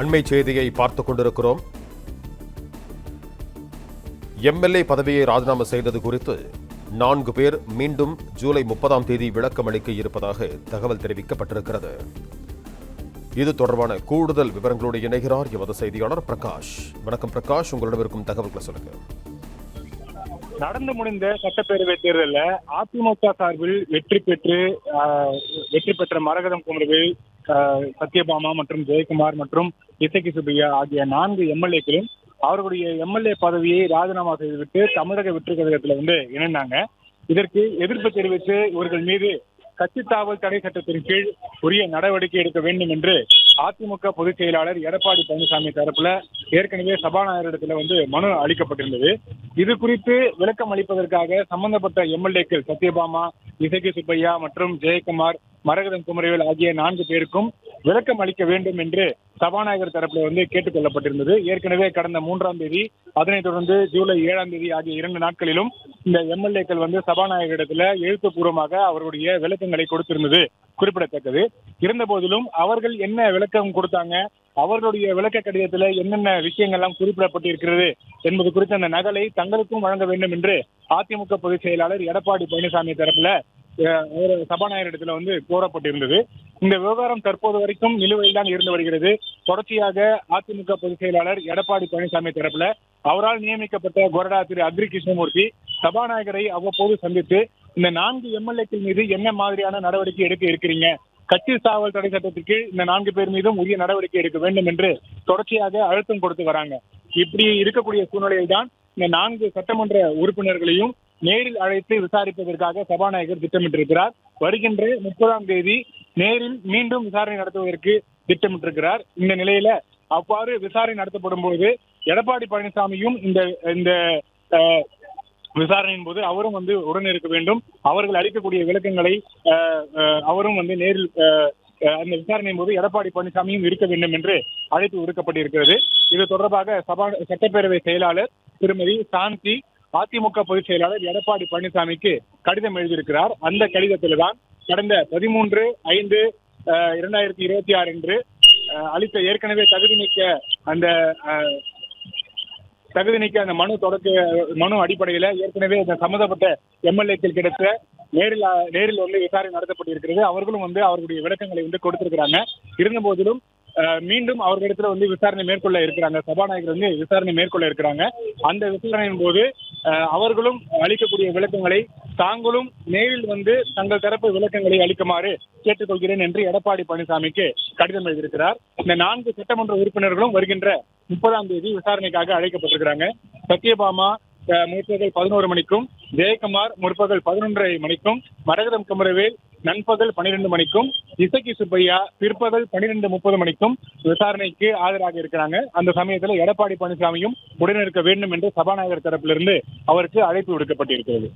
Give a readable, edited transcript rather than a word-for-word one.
அண்மை செய்தியை பார்த்துக் கொண்டிருக்கிறோம். எம்எல்ஏ பதவியை ராஜினாமா செய்தது குறித்து 4 பேர் மீண்டும் ஜூலை 30ஆம் தேதி விளக்கம் அளிக்க இருப்பதாக தகவல் தெரிவிக்கப்பட்டிருக்கிறது. இது தொடர்பான கூடுதல் விவரங்களோடு இணைகிறார் எமது செய்தியாளர் பிரகாஷ். வணக்கம் பிரகாஷ், உங்களிடம் இருக்கும் தகவல்களை சொல்லுங்க. நடந்து முடிந்த சட்டப்பேரவைத் தேர்தலில் அதிமுக சார்பில் வெற்றி பெற்ற மரகதம் குமரவேல், சத்யபாமா மற்றும் ஜெயக்குமார் மற்றும் இசக்கி சுப்பையா ஆகிய 4 எம்எல்ஏக்களும் அவர்களுடைய எம்எல்ஏ பதவியை ராஜினாமா செய்துவிட்டு தமிழக வெற்றி கழகத்தில் இணைந்தாங்க. இதற்கு எதிர்ப்பு தெரிவித்து இவர்கள் மீது கட்சி தாவல் தடை சட்டத்தின் கீழ் உரிய நடவடிக்கை எடுக்க வேண்டும் என்று அதிமுக பொதுச் செயலாளர் எடப்பாடி பழனிசாமி தரப்புல ஏற்கனவே சபாநாயகரிடத்துல மனு அளிக்கப்பட்டிருந்தது. இது குறித்து விளக்கம் அளிப்பதற்காக சம்பந்தப்பட்ட எம்எல்ஏக்கள் சத்யபாமா, இசக்கி சுப்பையா மற்றும் ஜெயக்குமார், மரகதம் குமரவேல் ஆகிய 4 பேருக்கும் விளக்கம் அளிக்க வேண்டும் என்று சபாநாயகர் தரப்புல கேட்டுக் கொள்ளப்பட்டிருந்தது. ஏற்கனவே கடந்த 3ஆம் தேதி, அதனைத் தொடர்ந்து ஜூலை 7ஆம் தேதி ஆகிய 2 நாட்களிலும் இந்த எம்எல்ஏக்கள் சபாநாயகரிடத்துல எழுத்துப்பூர்வமாக அவருடைய விளக்கங்களை கொடுத்திருந்தது குறிப்பிடத்தக்கது. இருந்த போதிலும் அவர்கள் என்ன விளக்கம் கொடுத்தாங்க, அவர்களுடைய விளக்க கடிதத்துல என்னென்ன விஷயங்கள்லாம் குறிப்பிடப்பட்டிருக்கிறது என்பது குறித்த அந்த நகலை தங்களுக்கும் வழங்க வேண்டும் என்று அதிமுக பொதுச் செயலாளர் எடப்பாடி பழனிசாமி தரப்புல சபாநாயகரிடத்துல கோரப்பட்டிருந்தது. இந்த விவகாரம் தற்போது வரைக்கும் நிலுவையில் தான் இருந்து வருகிறது. தொடர்ச்சியாக அதிமுக பொதுச் செயலாளர் எடப்பாடி பழனிசாமி தரப்புல அவரால் நியமிக்கப்பட்ட கொறடா திரு அக்ரி கிருஷ்ணமூர்த்தி சபாநாயகரை அவ்வப்போது சந்தித்து இந்த 4 எம்எல்ஏக்கள் மீது என்ன மாதிரியான நடவடிக்கை எடுக்க இருக்கிறீங்க, கட்சி தாவல் தடை சட்டத்திற்கு இந்த 4 பேர் மீதும் உரிய நடவடிக்கை எடுக்க வேண்டும் என்று தொடர்ச்சியாக அழுத்தம் கொடுத்து வராங்க. இப்படி இருக்கக்கூடிய சூழ்நிலையில் தான் இந்த 4 சட்டமன்ற உறுப்பினர்களையும் நேரில் அழைத்து விசாரிப்பதற்காக சபாநாயகர் திட்டமிட்டிருக்கிறார். வருகின்ற 30ஆம் தேதி நேரில் மீண்டும் விசாரணை நடத்துவதற்கு திட்டமிட்டிருக்கிறார். இந்த நிலையில அவ்வாறு விசாரணை நடத்தப்படும் போது எடப்பாடி பழனிசாமியும் இந்த விசாரணையின் போது அவரும் உடன் இருக்க வேண்டும். அவர்கள் அளிக்கக்கூடிய விளக்கங்களை அவரும் நேரில் அந்த விசாரணையின் போது எடப்பாடி பழனிசாமியும் இருக்க வேண்டும் என்று அழைப்பு விடுக்கப்பட்டிருக்கிறது. இது தொடர்பாக சட்டப்பேரவை செயலாளர் திருமதி சாந்தி அதிமுக பொதுச் செயலாளர் எடப்பாடி பழனிசாமிக்கு கடிதம் எழுதியிருக்கிறார். அந்த கடிதத்தில் தான் கடந்த 13/5/2026 அன்று அளித்த ஏற்கனவே தகுதி நீக்க அந்த மனு அடிப்படையில ஏற்கனவே அந்த சம்பந்தப்பட்ட எம்எல்ஏக்கள் கிடைத்த நேரில் விசாரணை நடத்தப்பட்டிருக்கிறது. அவர்களும் அவர்களுடைய விளக்கங்களை கொடுத்திருக்கிறாங்க. இருந்த போதிலும் மீண்டும் அவர்களிடத்துல விசாரணை மேற்கொள்ள இருக்கிறாங்க. சபாநாயகர் விசாரணை மேற்கொள்ள இருக்கிறாங்க. அந்த விசாரணையின் போது அவர்களும் அளிக்கக்கூடிய விளக்கங்களை தாங்களும் நேரில் தங்கள் தரப்பு விளக்கங்களை அளிக்குமாறு கேட்டுக்கொள்கிறேன் என்று எடப்பாடி பழனிசாமிக்கு கடிதம் எழுதியிருக்கிறார். இந்த 4 சட்டமன்ற உறுப்பினர்களும் வருகின்ற 30ஆம் தேதி விசாரணைக்காக அழைக்கப்பட்டிருக்கிறாங்க. சத்யபாமா முற்பகல் 11 மணிக்கும், ஜெயக்குமார் முற்பகல் 11:30 மணிக்கும், மரகதம் குமரவேல் நண்பகல் 12 மணிக்கும், இசக்கி சுப்பையா பிற்பகல் 12:30 மணிக்கும் விசாரணைக்கு ஆஜராக இருக்கிறாங்க. அந்த சமயத்தில் எடப்பாடி பழனிசாமியும் உடனிருக்க வேண்டும் என்று சபாநாயகர் தரப்பிலிருந்து அவருக்கு அழைப்பு விடுக்கப்பட்டிருக்கிறது.